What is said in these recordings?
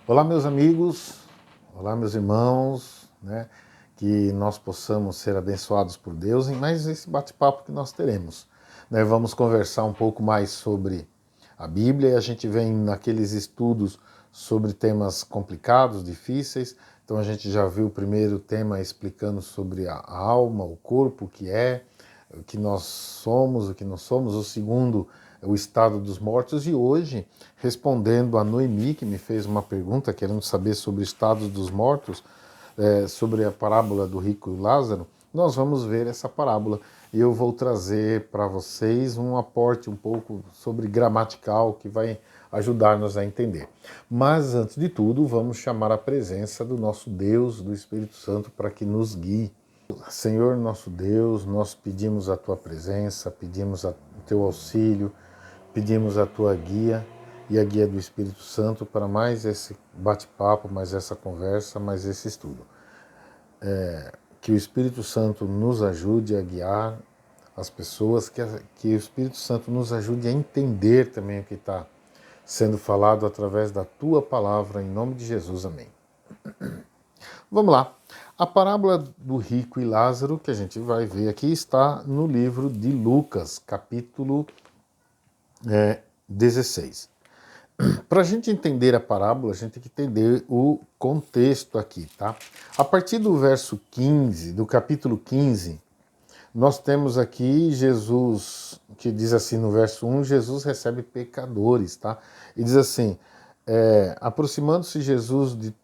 Olá, meus amigos, olá, meus irmãos, que nós possamos ser abençoados por Deus em mais esse bate-papo que nós teremos. Vamos conversar um pouco mais sobre a Bíblia e a gente vem naqueles estudos sobre temas complicados, difíceis. Então a gente já viu o primeiro tema explicando sobre a alma, o corpo, o que nós somos, o que não somos. O segundo, o estado dos mortos. E hoje, respondendo a Noemi, que me fez uma pergunta, querendo saber sobre o estado dos mortos, sobre a parábola do rico e Lázaro, nós vamos ver essa parábola. E eu vou trazer para vocês um aporte um pouco sobre gramatical que vai ajudar-nos a entender. Mas, antes de tudo, vamos chamar a presença do nosso Deus, do Espírito Santo, para que nos guie. Senhor nosso Deus, nós pedimos a Tua presença, pedimos o Teu auxílio, pedimos a Tua guia e a guia do Espírito Santo para mais esse bate-papo, mais essa conversa, mais esse estudo. Que o Espírito Santo nos ajude a guiar as pessoas, que o Espírito Santo nos ajude a entender também o que está sendo falado através da Tua palavra, em nome de Jesus, amém. Vamos lá. A parábola do rico e Lázaro, que a gente vai ver aqui, está no livro de Lucas, capítulo 16. Para a gente entender a parábola, a gente tem que entender o contexto aqui, tá? A partir do verso 15, do capítulo 15, nós temos aqui Jesus, que diz assim no verso 1, Jesus recebe pecadores, tá? E diz assim, aproximando-se Jesus de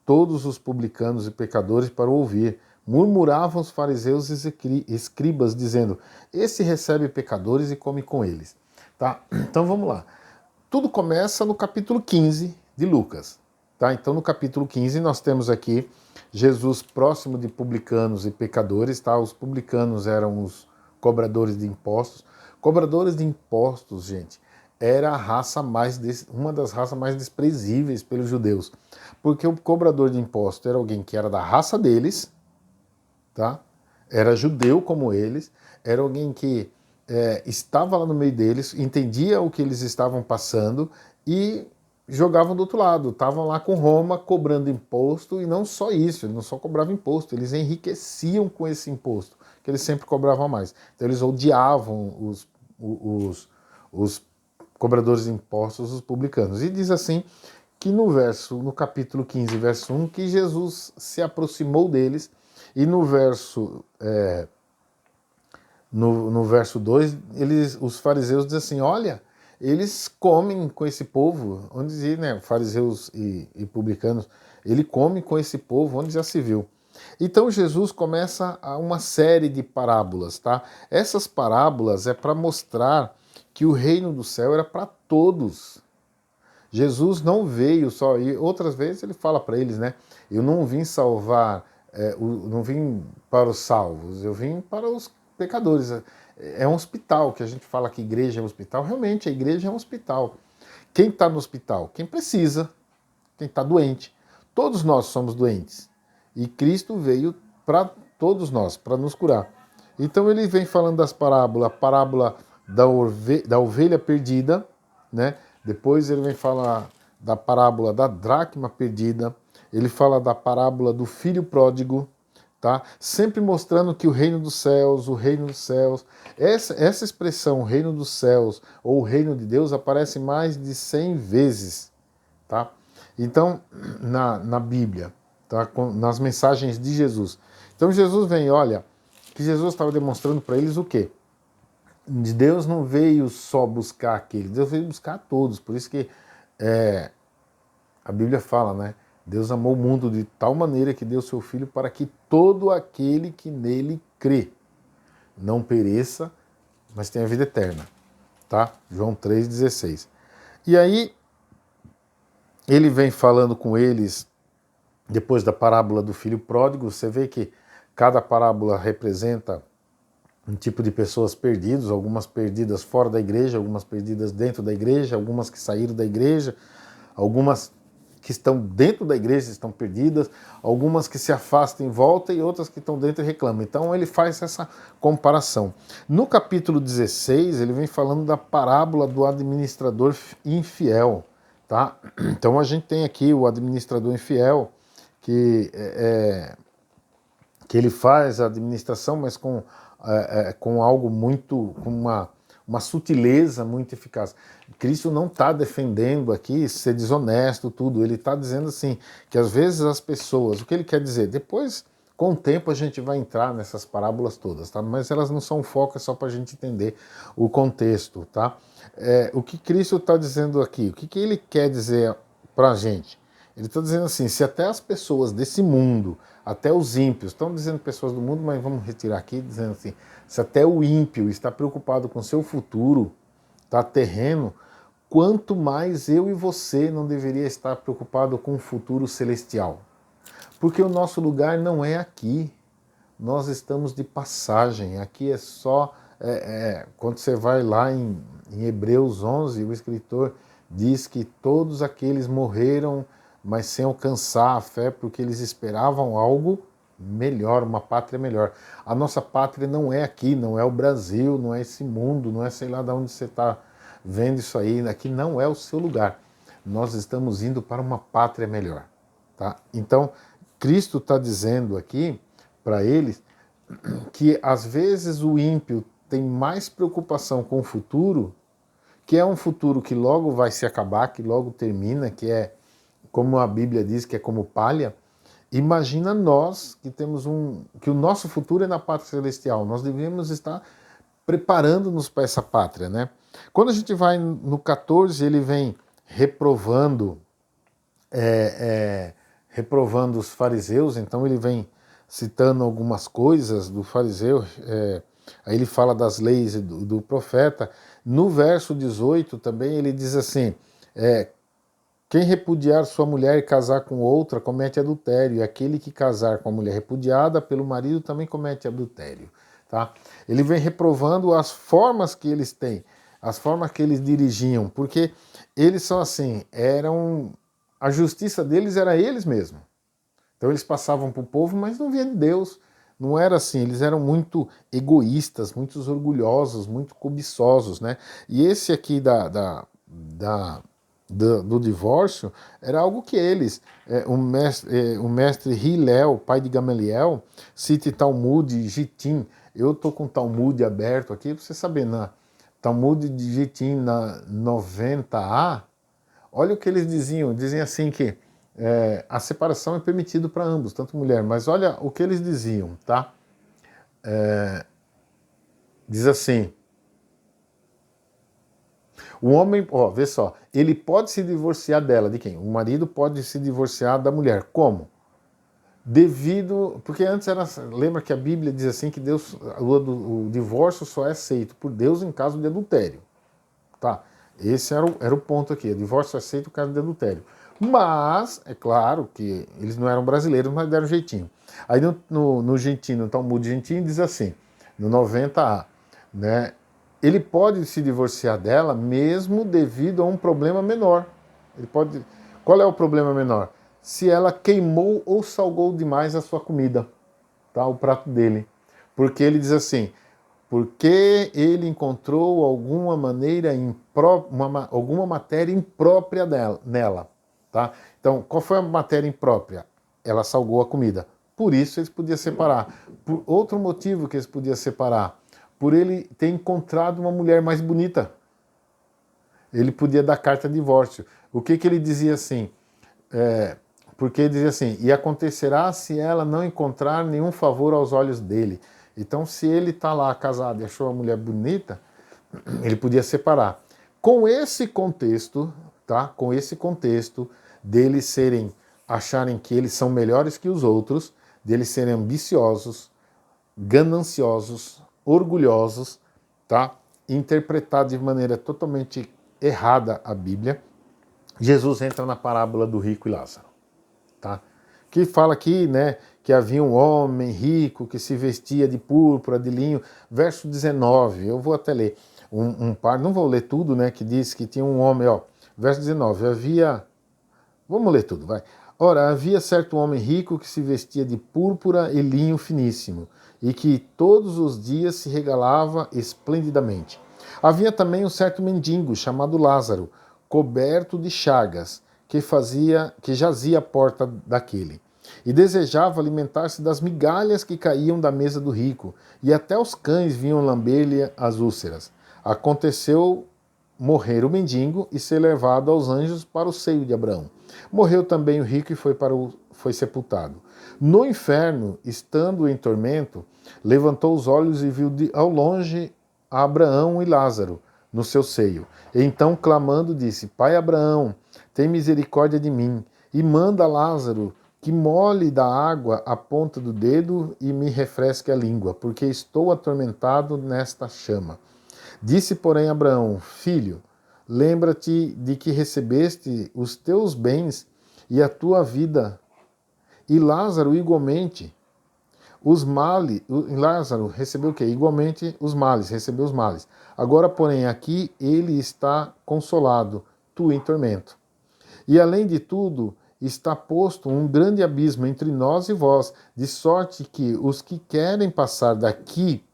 todos os publicanos e pecadores para ouvir, murmuravam os fariseus e escribas, dizendo, esse recebe pecadores e come com eles. Tá? Então vamos lá. Tudo começa no capítulo 15 de Lucas. Tá? Então no capítulo 15 nós temos aqui Jesus próximo de publicanos e pecadores. Tá? Os publicanos eram os cobradores de impostos. Cobradores de impostos, gente, era uma das raças mais desprezíveis pelos judeus. Porque o cobrador de imposto era alguém que era da raça deles, tá? Era judeu como eles, era alguém que estava lá no meio deles, entendia o que eles estavam passando e jogavam do outro lado, estavam lá com Roma cobrando imposto, e não só isso, eles não só cobravam imposto, eles enriqueciam com esse imposto, que eles sempre cobravam mais. Então eles odiavam os cobradores de impostos, os publicanos. E diz assim que no capítulo 15, verso 1, que Jesus se aproximou deles, e no verso, no verso 2, os fariseus dizem assim, olha, eles comem com esse povo, onde diz, né, fariseus e publicanos, ele come com esse povo, onde já se viu. Então Jesus começa uma série de parábolas, tá? Essas parábolas é para mostrar que o reino do céu era para todos. Jesus não veio só, e outras vezes ele fala para eles, né? Eu não vim salvar, não vim para os salvos, eu vim para os pecadores. É um hospital, que a gente fala que igreja é um hospital. Realmente, a igreja é um hospital. Quem está no hospital? Quem precisa, quem está doente. Todos nós somos doentes. E Cristo veio para todos nós, para nos curar. Então ele vem falando das parábolas, a parábola da ovelha perdida, né? Depois ele vem falar da parábola da dracma perdida, ele fala da parábola do filho pródigo, tá? Sempre mostrando que o reino dos céus, essa expressão, o reino dos céus ou o reino de Deus, aparece mais de 100 vezes, tá? Então, na Bíblia, tá? Nas mensagens de Jesus. Então Jesus vem, olha, que Jesus estava demonstrando para eles o quê? Deus não veio só buscar aqueles, Deus veio buscar a todos. Por isso que a Bíblia fala, né? Deus amou o mundo de tal maneira que deu seu Filho para que todo aquele que nele crê não pereça, mas tenha vida eterna. Tá? João 3,16. E aí, ele vem falando com eles, depois da parábola do filho pródigo. Você vê que cada parábola representa um tipo de pessoas perdidas, algumas perdidas fora da igreja, algumas perdidas dentro da igreja, algumas que saíram da igreja, algumas que estão dentro da igreja estão perdidas, algumas que se afastam e voltam e outras que estão dentro e reclamam. Então ele faz essa comparação. No capítulo 16, ele vem falando da parábola do administrador infiel, tá? Então a gente tem aqui o administrador infiel, que ele faz a administração, mas com algo muito, com uma sutileza muito eficaz. Cristo não está defendendo aqui ser desonesto, tudo. Ele está dizendo assim, que às vezes as pessoas, o que ele quer dizer? Depois, com o tempo, a gente vai entrar nessas parábolas todas, tá? Mas elas não são foco, é só para a gente entender o contexto, tá? O que Cristo está dizendo aqui? O que ele quer dizer para a gente? Ele está dizendo assim, se até as pessoas desse mundo, até os ímpios, estão dizendo pessoas do mundo, mas vamos retirar aqui, dizendo assim, se até o ímpio está preocupado com seu futuro, tá, terreno, quanto mais eu e você não deveria estar preocupado com o futuro celestial. Porque o nosso lugar não é aqui, nós estamos de passagem, aqui é só, quando você vai lá em Hebreus 11, o escritor diz que todos aqueles morreram, mas sem alcançar a fé, porque eles esperavam algo melhor, uma pátria melhor. A nossa pátria não é aqui, não é o Brasil, não é esse mundo, não é sei lá de onde você está vendo isso aí, aqui não é o seu lugar. Nós estamos indo para uma pátria melhor. Tá? Então, Cristo está dizendo aqui para eles que às vezes o ímpio tem mais preocupação com o futuro, que é um futuro que logo vai se acabar, que logo termina, que é, como a Bíblia diz, que é como palha. Imagina nós que temos que o nosso futuro é na pátria celestial. Nós devemos estar preparando-nos para essa pátria, né? Quando a gente vai no 14, ele vem reprovando os fariseus, então ele vem citando algumas coisas do fariseu, aí ele fala das leis do profeta. No verso 18 também ele diz assim, quem repudiar sua mulher e casar com outra comete adultério, e aquele que casar com a mulher repudiada pelo marido também comete adultério. Tá? Ele vem reprovando as formas que eles têm, as formas que eles dirigiam, porque eles são assim, a justiça deles era eles mesmos. Então eles passavam para o povo, mas não vinha de Deus. Não era assim, eles eram muito egoístas, muito orgulhosos, muito cobiçosos, né? E esse aqui do divórcio era algo que eles, o mestre Hillel, pai de Gamaliel, cita Talmud Gitim. Eu estou com o Talmud aberto aqui para você saber, na Talmud de Gitim, na 90a, olha o que eles diziam assim que a separação é permitida para ambos, tanto mulher, mas olha o que eles diziam, tá? Diz assim, o homem, vê só, ele pode se divorciar dela, de quem? O marido pode se divorciar da mulher, como? Porque antes lembra que a Bíblia diz assim que Deus, o divórcio só é aceito por Deus em caso de adultério, tá? Esse era o ponto aqui, o divórcio é aceito em caso de adultério. Mas, é claro que eles não eram brasileiros, mas deram jeitinho. Aí no Gentim, no Talmud Gentim, diz assim, no 90a, né? Ele pode se divorciar dela mesmo devido a um problema menor. Qual é o problema menor? Se ela queimou ou salgou demais a sua comida, tá? O prato dele. Porque ele diz assim, porque ele encontrou alguma maneira alguma matéria imprópria nela. Tá? Então, qual foi a matéria imprópria? Ela salgou a comida. Por isso eles podiam separar. Por outro motivo que eles podiam separar, por ele ter encontrado uma mulher mais bonita. Ele podia dar carta de divórcio. O que ele dizia assim? Porque ele dizia assim, e acontecerá se ela não encontrar nenhum favor aos olhos dele. Então, se ele está lá casado e achou a mulher bonita, ele podia separar. Com esse contexto, tá? Com esse contexto deles acharem que eles são melhores que os outros, deles serem ambiciosos, gananciosos, orgulhosos, tá? Interpretar de maneira totalmente errada a Bíblia, Jesus entra na parábola do rico e Lázaro, tá? Que fala aqui, né, que havia um homem rico que se vestia de púrpura, de linho, verso 19, eu vou até ler um par, não vou ler tudo, né, que diz que tinha um homem, verso 19, vamos ler tudo, vai. Ora, havia certo homem rico que se vestia de púrpura e linho finíssimo, e que todos os dias se regalava esplendidamente. Havia também um certo mendigo chamado Lázaro, coberto de chagas, que jazia à porta daquele. E desejava alimentar-se das migalhas que caíam da mesa do rico, e até os cães vinham lamber-lhe as úlceras. Aconteceu morrer o mendigo e ser levado aos anjos para o seio de Abraão. Morreu também o rico e foi sepultado. No inferno, estando em tormento, levantou os olhos e viu ao longe Abraão e Lázaro no seu seio. E então, clamando, disse: Pai Abraão, tem misericórdia de mim, e manda Lázaro que molhe da água a ponta do dedo e me refresque a língua, porque estou atormentado nesta chama. Disse, porém, Abraão: Filho, lembra-te de que recebeste os teus bens e a tua vida, e Lázaro igualmente os males. Lázaro recebeu o quê? Igualmente os males, recebeu os males. Agora, porém, aqui ele está consolado, tu em tormento. E além de tudo, está posto um grande abismo entre nós e vós, de sorte que os que querem passar daqui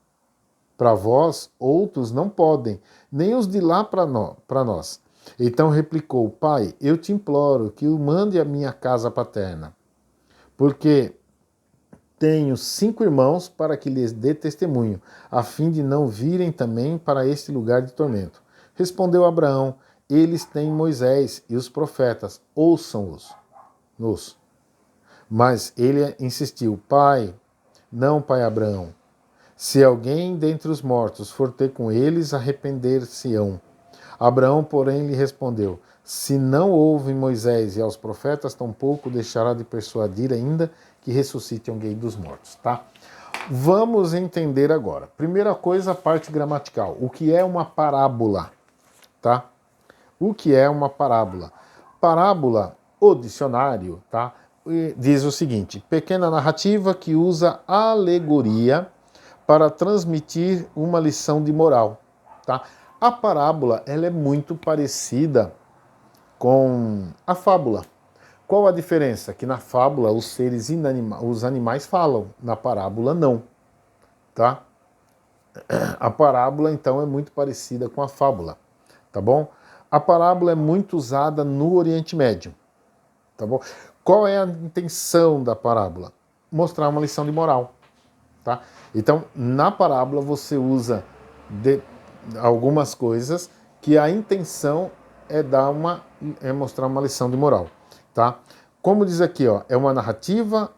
para vós, outros não podem, nem os de lá para nós. Então replicou: Pai, eu te imploro que o mande à minha casa paterna, porque tenho 5 irmãos para que lhes dê testemunho, a fim de não virem também para este lugar de tormento. Respondeu Abraão: Eles têm Moisés e os profetas, ouçam-os. Mas ele insistiu: Pai, não, pai Abraão. Se alguém dentre os mortos for ter com eles, arrepender-se-ão. Abraão, porém, lhe respondeu: Se não ouvem Moisés e aos profetas, tampouco deixará de persuadir ainda que ressuscite alguém dos mortos, tá? Vamos entender agora. Primeira coisa, a parte gramatical. O que é uma parábola, tá? O que é uma parábola? Parábola, o dicionário, tá? Diz o seguinte: pequena narrativa que usa alegoria para transmitir uma lição de moral, tá? A parábola, ela é muito parecida com a fábula. Qual a diferença? Que na fábula os animais falam, na parábola não, tá? A parábola então é muito parecida com a fábula, tá bom? A parábola é muito usada no Oriente Médio, tá bom? Qual é a intenção da parábola? Mostrar uma lição de moral, tá? Então, na parábola você usa algumas coisas que a intenção é mostrar uma lição de moral, tá? Como diz aqui, ó, é uma narrativa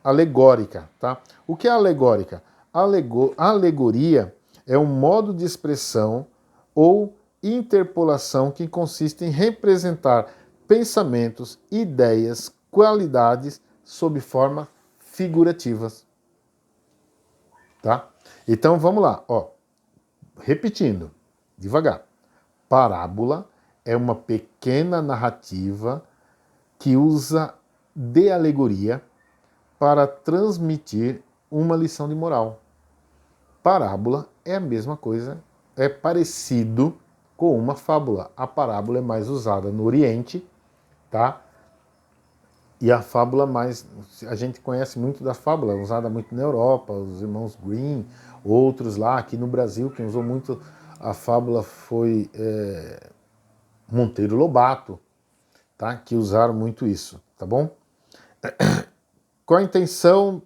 alegórica, tá? O que é alegórica? Alegoria é um modo de expressão ou interpolação que consiste em representar pensamentos, ideias, qualidades sob forma figurativas, tá? Então vamos lá, ó. Repetindo, devagar. Parábola é uma pequena narrativa que usa de alegoria para transmitir uma lição de moral. Parábola é a mesma coisa, é parecido com uma fábula. A parábola é mais usada no Oriente, tá? E a fábula a gente conhece muito da fábula, usada muito na Europa, os irmãos Grimm, outros lá, aqui no Brasil, quem usou muito a fábula foi Monteiro Lobato, tá? Que usaram muito isso, tá bom? Qual a intenção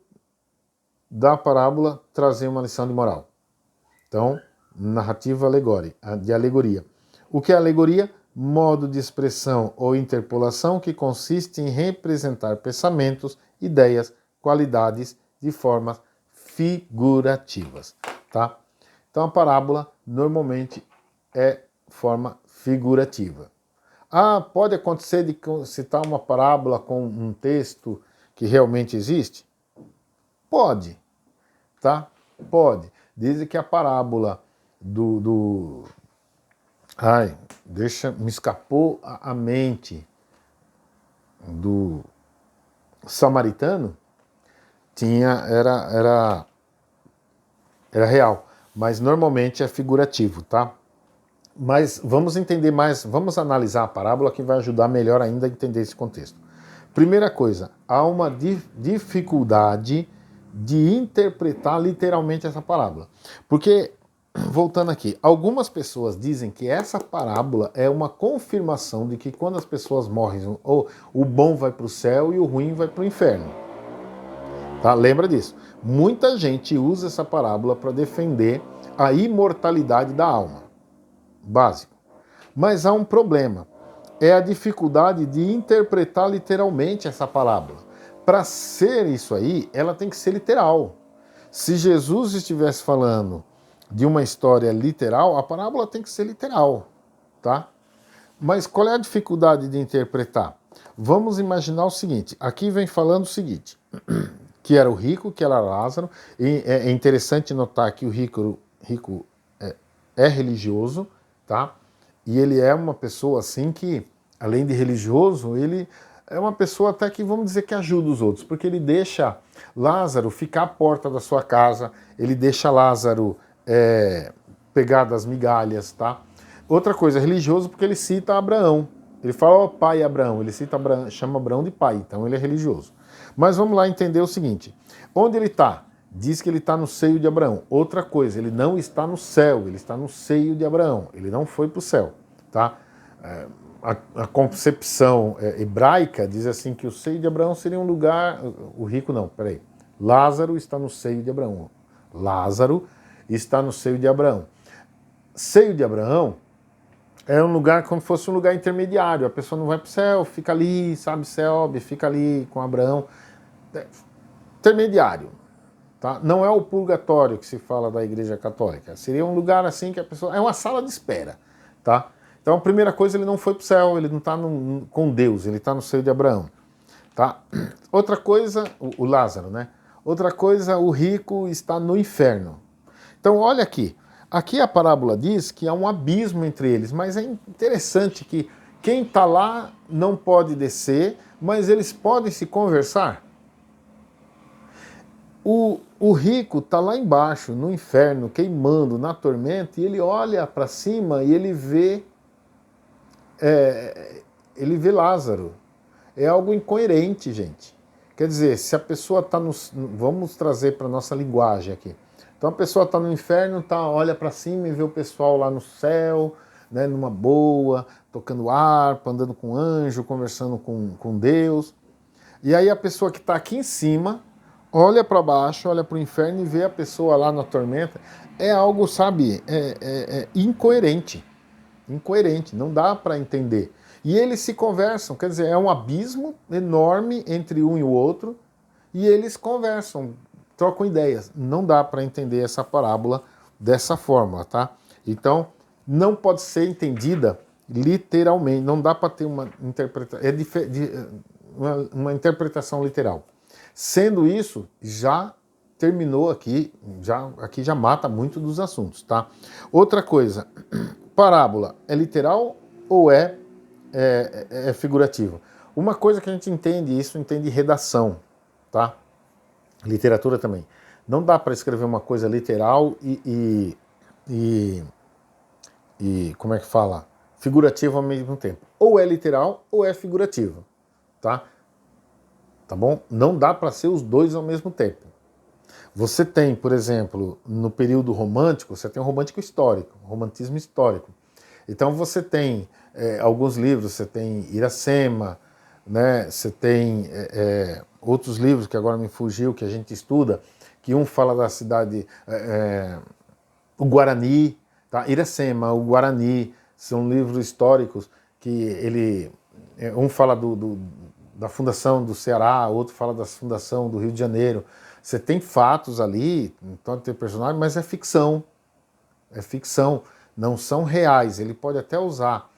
da parábola? Trazer uma lição de moral. Então, narrativa de alegoria. O que é alegoria? Modo de expressão ou interpolação que consiste em representar pensamentos, ideias, qualidades de formas figurativas, tá? Então a parábola normalmente é forma figurativa. Ah, pode acontecer de citar uma parábola com um texto que realmente existe? Pode, tá? Pode. Dizem que a parábola me escapou a mente do samaritano, era real, mas normalmente é figurativo, tá? Mas vamos entender mais, vamos analisar a parábola que vai ajudar melhor ainda a entender esse contexto. Primeira coisa, há uma dificuldade de interpretar literalmente essa parábola, porque voltando aqui, algumas pessoas dizem que essa parábola é uma confirmação de que quando as pessoas morrem, o bom vai para o céu e o ruim vai para o inferno. Tá? Lembra disso. Muita gente usa essa parábola para defender a imortalidade da alma. Básico. Mas há um problema. É a dificuldade de interpretar literalmente essa parábola. Para ser isso aí, ela tem que ser literal. Se Jesus estivesse falando de uma história literal, a parábola tem que ser literal, tá? Mas qual é a dificuldade de interpretar? Vamos imaginar o seguinte, aqui vem falando o seguinte, que era o rico, que era Lázaro, e é interessante notar que o rico é religioso, tá? E ele é uma pessoa assim que, além de religioso, ele é uma pessoa até que, vamos dizer, que ajuda os outros, porque ele deixa Lázaro ficar à porta da sua casa, ele deixa Lázaro pegar das migalhas, tá? Outra coisa, religioso porque ele cita Abraão. Ele fala, ó, pai Abraão, ele cita Abraão, chama Abraão de pai, então ele é religioso. Mas vamos lá entender o seguinte, onde ele está? Diz que ele está no seio de Abraão. Outra coisa, ele não está no céu, ele está no seio de Abraão, ele não foi para o céu, tá? A concepção hebraica diz assim que o seio de Abraão seria um lugar, o rico não, peraí, Lázaro está no seio de Abraão, Lázaro está no seio de Abraão. Seio de Abraão é um lugar como se fosse um lugar intermediário, a pessoa não vai para o céu, fica ali, sabe, sobe, fica ali com Abraão, intermediário, tá? Não é o purgatório que se fala da Igreja Católica, seria um lugar assim que a pessoa, é uma sala de espera, tá? Então a primeira coisa, ele não foi para o céu, ele não está com Deus, ele está no seio de Abraão, tá? Outra coisa, o Lázaro, né? Outra coisa, o rico está no inferno. Então olha aqui, aqui a parábola diz que há um abismo entre eles, mas é interessante que quem está lá não pode descer, mas eles podem se conversar. O rico está lá embaixo, no inferno, queimando, na tormenta, e ele olha para cima e ele vê Lázaro. É algo incoerente, gente. Quer dizer, se a pessoa está no... Vamos trazer para a nossa linguagem aqui. Então a pessoa está no inferno, olha para cima e vê o pessoal lá no céu, né, numa boa, tocando harpa, andando com anjo, conversando com Deus. E aí a pessoa que está aqui em cima olha para baixo, olha para o inferno e vê a pessoa lá na tormenta. É algo, sabe, incoerente. Incoerente, não dá para entender. E eles se conversam, quer dizer, é um abismo enorme entre um e o outro, e eles conversam, trocam ideias. Não dá para entender essa parábola dessa forma, tá? Então, não pode ser entendida literalmente, não dá para ter uma interpretação literal. Sendo isso, já terminou aqui já mata muito dos assuntos, tá? Outra coisa, parábola é literal ou é figurativa? Uma coisa que a gente entende, isso entende redação, tá? Literatura também. Não dá para escrever uma coisa literal e como é que fala? Figurativa ao mesmo tempo. Ou é literal ou é figurativa, tá? Tá bom? Não dá para ser os dois ao mesmo tempo. Você tem, por exemplo, no período romântico, você tem o romântico histórico, o romantismo histórico. Então você tem alguns livros, você tem Iracema, né? Você tem outros livros que agora me fugiu, que a gente estuda, que um fala da cidade, o Guarani, tá? Iracema, o Guarani, são livros históricos que um fala da fundação do Ceará, outro fala da fundação do Rio de Janeiro. Você tem fatos ali, pode ter personagem, mas é ficção, não são reais. Ele pode até usar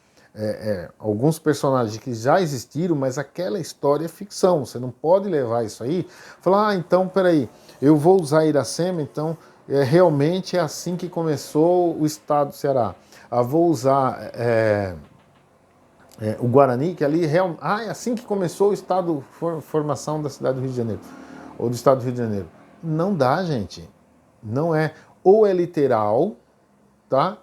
alguns personagens que já existiram, mas aquela história é ficção. Você não pode levar isso aí e falar, então, peraí, eu vou usar Iracema, então realmente é assim que começou o estado do Ceará. Vou usar o Guarani, que ali é assim que começou o estado, formação da cidade do Rio de Janeiro, ou do estado do Rio de Janeiro. Não dá, gente. Não é. Ou é literal, tá?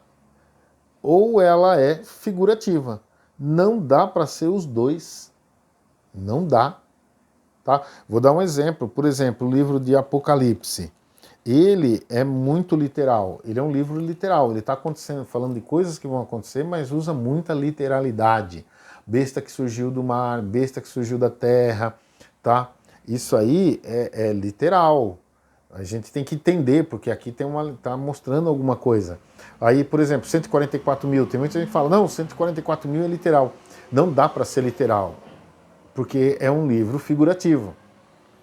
Ou ela é figurativa. Não dá para ser os dois. Não dá. Tá? Vou dar um exemplo. Por exemplo, o livro de Apocalipse. ele é muito literal, ele é um livro literal, ele está acontecendo, falando de coisas que vão acontecer, mas usa muita literalidade. Besta que surgiu do mar, besta que surgiu da terra, tá? Isso aí é literal. A gente tem que entender, porque aqui tá mostrando alguma coisa. Aí, por exemplo, 144 mil, tem muita gente que fala, não, 144 mil é literal. Não dá para ser literal, porque é um livro figurativo.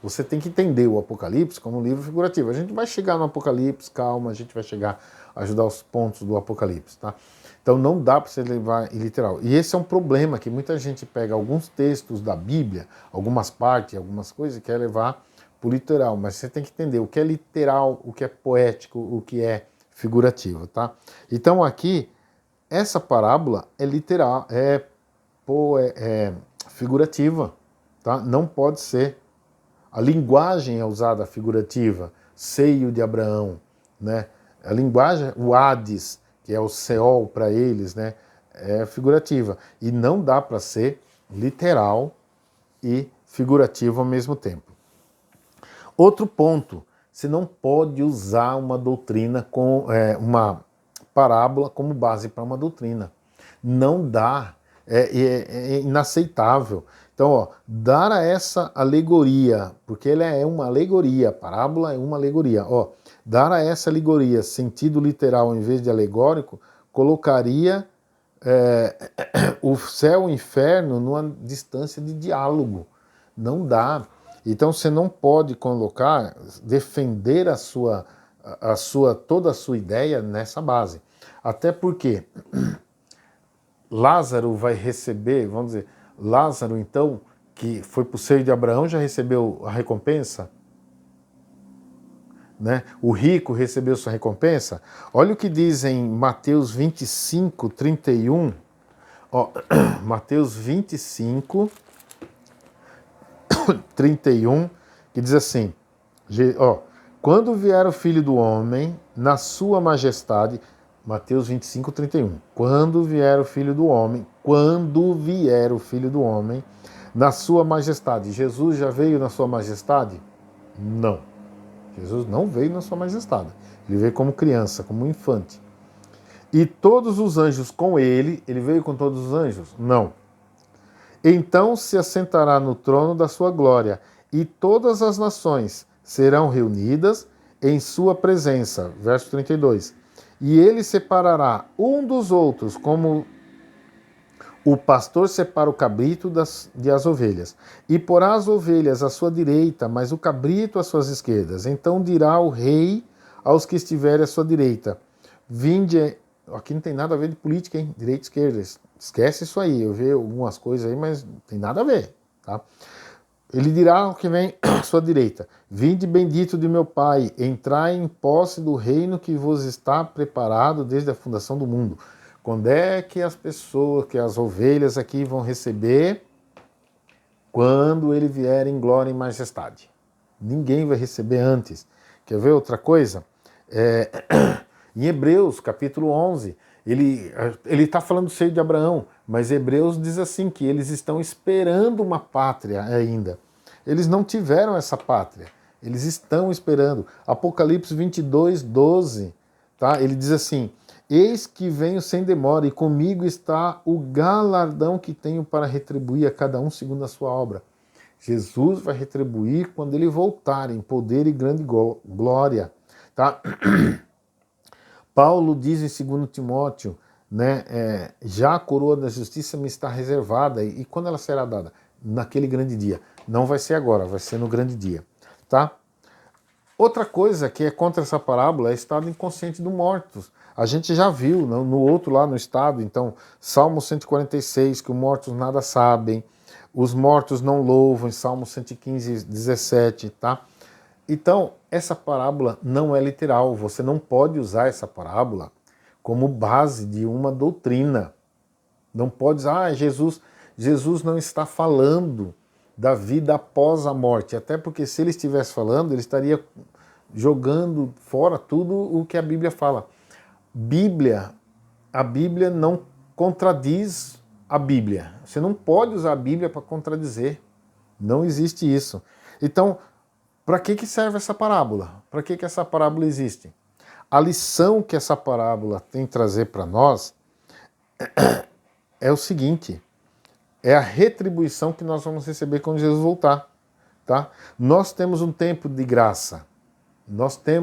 Você tem que entender o Apocalipse como um livro figurativo. A gente vai chegar no Apocalipse, calma, a gente vai chegar a ajudar os pontos do Apocalipse, tá? Então não dá para você levar em literal. E esse é um problema, que muita gente pega alguns textos da Bíblia, algumas partes, algumas coisas, e quer levar para o literal. Mas você tem que entender o que é literal, o que é poético, o que é figurativo, tá? Então aqui, essa parábola é literal, é figurativa, tá? Não pode ser. A linguagem é usada figurativa, seio de Abraão, né? A linguagem, o Hades, que é o Seol para eles, né? É figurativa. E não dá para ser literal e figurativo ao mesmo tempo. Outro ponto, você não pode usar uma doutrina, uma parábola como base para uma doutrina. Não dá, é inaceitável. Então, ó, dar a essa alegoria, porque ela é uma alegoria, a parábola é uma alegoria, ó, dar a essa alegoria sentido literal em vez de alegórico, colocaria o céu e o inferno numa distância de diálogo. Não dá. Então você não pode colocar, defender toda a sua ideia nessa base. Até porque Lázaro vai receber, vamos dizer, Lázaro, então, que foi para o seio de Abraão, já recebeu a recompensa? Né? O rico recebeu sua recompensa? Olha o que diz em Mateus 25, 31. Ó, Mateus 25, 31, que diz assim, ó, quando vier o Filho do Homem, na sua majestade, Mateus 25, 31. Quando vier o Filho do Homem, na sua majestade. Jesus já veio na sua majestade? Não. Jesus não veio na sua majestade. Ele veio como criança, como infante. E todos os anjos com ele veio com todos os anjos? Não. Então se assentará no trono da sua glória, e todas as nações serão reunidas em sua presença. Verso 32. E ele separará um dos outros, como o pastor separa o cabrito das ovelhas. E porá as ovelhas à sua direita, mas o cabrito às suas esquerdas. Então dirá o rei aos que estiverem à sua direita: vinde. Aqui não tem nada a ver de política, hein? Direita e esquerda. Esquece isso aí. Eu vi algumas coisas aí, mas não tem nada a ver, tá? Ele dirá ao que vem à sua direita: vinde bendito de meu Pai, entrai em posse do reino que vos está preparado desde a fundação do mundo. Quando é que as pessoas, que as ovelhas aqui vão receber? Quando ele vier em glória e majestade. Ninguém vai receber antes. Quer ver outra coisa? Em Hebreus, capítulo 11, ele está falando do seio de Abraão, mas Hebreus diz assim, que eles estão esperando uma pátria ainda. Eles não tiveram essa pátria, eles estão esperando. Apocalipse 22, 12, tá? Ele diz assim: eis que venho sem demora, e comigo está o galardão que tenho para retribuir a cada um segundo a sua obra. Jesus vai retribuir quando ele voltar em poder e grande glória, tá? Paulo diz em 2 Timóteo, né, já a coroa da justiça me está reservada. E quando ela será dada? Naquele grande dia. Não vai ser agora, vai ser no grande dia. Tá? Outra coisa que é contra essa parábola é o estado inconsciente dos mortos. A gente já viu no outro lá no estado, então, Salmo 146, que os mortos nada sabem, os mortos não louvam, em Salmo 115, 17, tá? Então, essa parábola não é literal. Você não pode usar essa parábola como base de uma doutrina. Não pode usar, Jesus não está falando da vida após a morte. Até porque se ele estivesse falando, ele estaria jogando fora tudo o que a Bíblia fala. A Bíblia não contradiz a Bíblia. Você não pode usar a Bíblia para contradizer. Não existe isso. Então, Para que serve essa parábola? Para que essa parábola existe? A lição que essa parábola tem que trazer para nós é o seguinte: é a retribuição que nós vamos receber quando Jesus voltar. Tá? Nós temos um tempo de graça.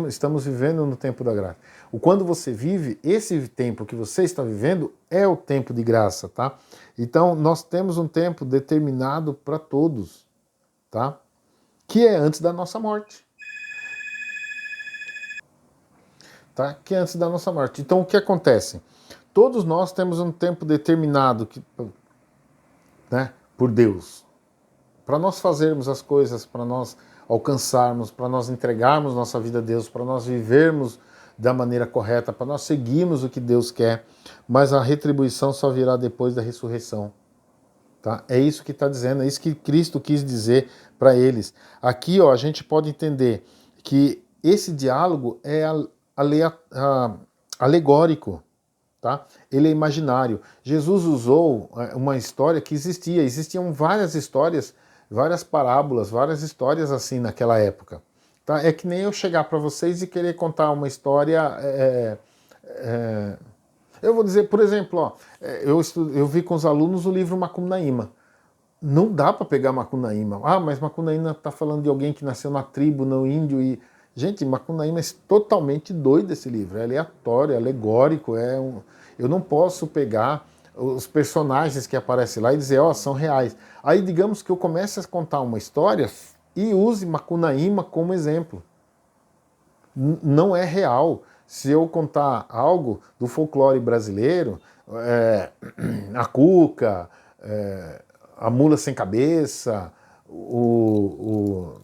Estamos vivendo no tempo da graça. Quando você vive, esse tempo que você está vivendo é o tempo de graça, tá? Então, nós temos um tempo determinado para todos, tá? Que é antes da nossa morte. Tá? Que é antes da nossa morte. Então, o que acontece? Todos nós temos um tempo determinado né, por Deus, para nós fazermos as coisas, para nós alcançarmos, para nós entregarmos nossa vida a Deus, para nós vivermos da maneira correta, para nós seguirmos o que Deus quer, mas a retribuição só virá depois da ressurreição. Tá? É isso que está dizendo, é isso que Cristo quis dizer para eles. Aqui ó, a gente pode entender que esse diálogo é alegórico. Tá? Ele é imaginário. Jesus usou uma história que existiam várias histórias, várias parábolas, várias histórias assim naquela época. Tá? É que nem eu chegar para vocês e querer contar uma história. Eu vou dizer, por exemplo, ó, eu vi com os alunos o livro Macunaíma. Não dá para pegar Macunaíma. Ah, mas Macunaíma está falando de alguém que nasceu na tribo, no índio e... Gente, Macunaíma é totalmente doido esse livro, é aleatório, é alegórico, eu não posso pegar os personagens que aparecem lá e dizer, ó, são reais. Aí digamos que eu comece a contar uma história e use Macunaíma como exemplo. Não é real. Se eu contar algo do folclore brasileiro, a cuca, a mula sem cabeça, o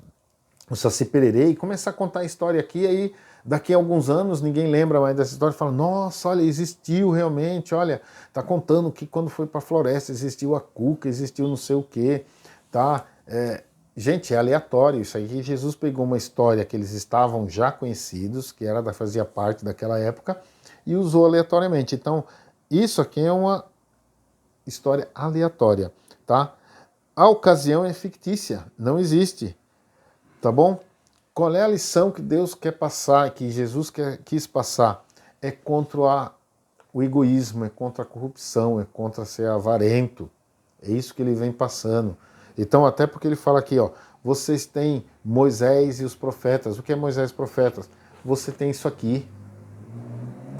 Saci Pererê, e começar a contar a história aqui, aí daqui a alguns anos ninguém lembra mais dessa história e fala, nossa, olha, existiu realmente, olha, tá contando que quando foi para a floresta existiu a cuca, existiu não sei o quê, tá? Gente, é aleatório isso aí. Jesus pegou uma história que eles estavam já conhecidos, que fazia parte daquela época, e usou aleatoriamente. Então, isso aqui é uma história aleatória, tá? A ocasião é fictícia, não existe. Tá bom? Qual é a lição que Deus quer passar, que Jesus quis passar? É contra o egoísmo, é contra a corrupção, é contra ser avarento. É isso que ele vem passando. Então, até porque ele fala aqui, ó, vocês têm Moisés e os profetas. O que é Moisés e os profetas? Você tem isso aqui.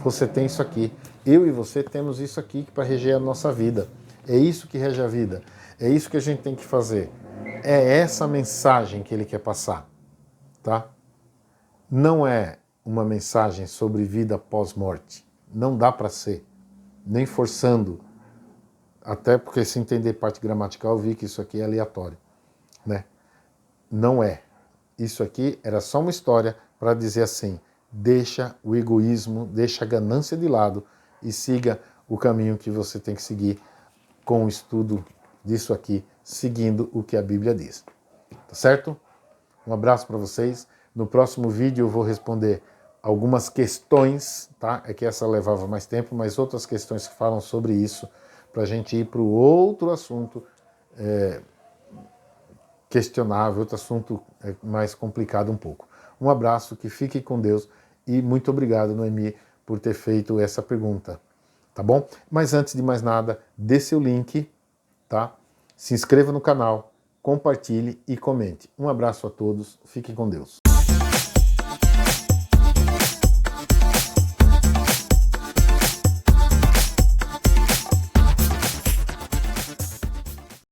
Você tem isso aqui. Eu e você temos isso aqui para reger a nossa vida. É isso que rege a vida. É isso que a gente tem que fazer. É essa mensagem que ele quer passar, tá? Não é uma mensagem sobre vida pós-morte. Não dá para ser, nem forçando. Até porque se entender parte gramatical, eu vi que isso aqui é aleatório, né? Não é. Isso aqui era só uma história para dizer assim, deixa o egoísmo, deixa a ganância de lado e siga o caminho que você tem que seguir com o estudo disso aqui, seguindo o que a Bíblia diz. Tá certo? Um abraço para vocês. No próximo vídeo eu vou responder algumas questões, tá? É que essa levava mais tempo, mas outras questões que falam sobre isso, para a gente ir para o outro assunto questionável, outro assunto mais complicado um pouco. Um abraço, que fique com Deus e muito obrigado, Noemi, por ter feito essa pergunta, tá bom? Mas antes de mais nada, dê seu link, tá? Se inscreva no canal, compartilhe e comente. Um abraço a todos, fiquem com Deus.